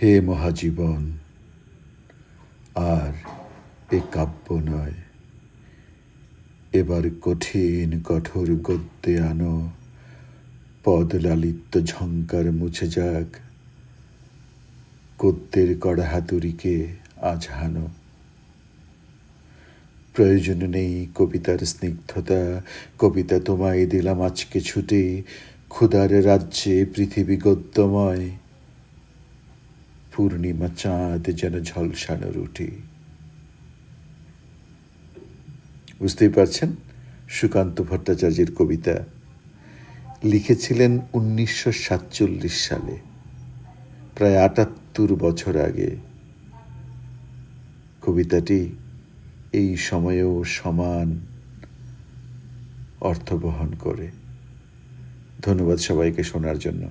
হে মহাজীবন, আর এ কাব্য নয়, এবার কঠিন কঠোর গদ্যে আনো, পদলালিত্য ঝঙ্কার মুছে যাক, গদ্যের কড়া হাতুড়িকে আজ হানো। প্রয়োজন নেই কবিতার স্নিগ্ধতা, কবিতা তোমায় দিলাম আজকে ছুটি, ক্ষুধার রাজ্যে পৃথিবী গদ্যময়, পূর্ণিমা চাঁদ যেন ঝলসানো রুটি। বুঝতেই পারছেন, সুকান্ত ভট্টাচার্যের কবিতা, লিখেছিলেন 1947 সালে, প্রায় ৭৮ বছর আগে। কবিতাটি এই সময়েও সমান অর্থ বহন করে। ধন্যবাদ সবাইকে শোনার জন্য।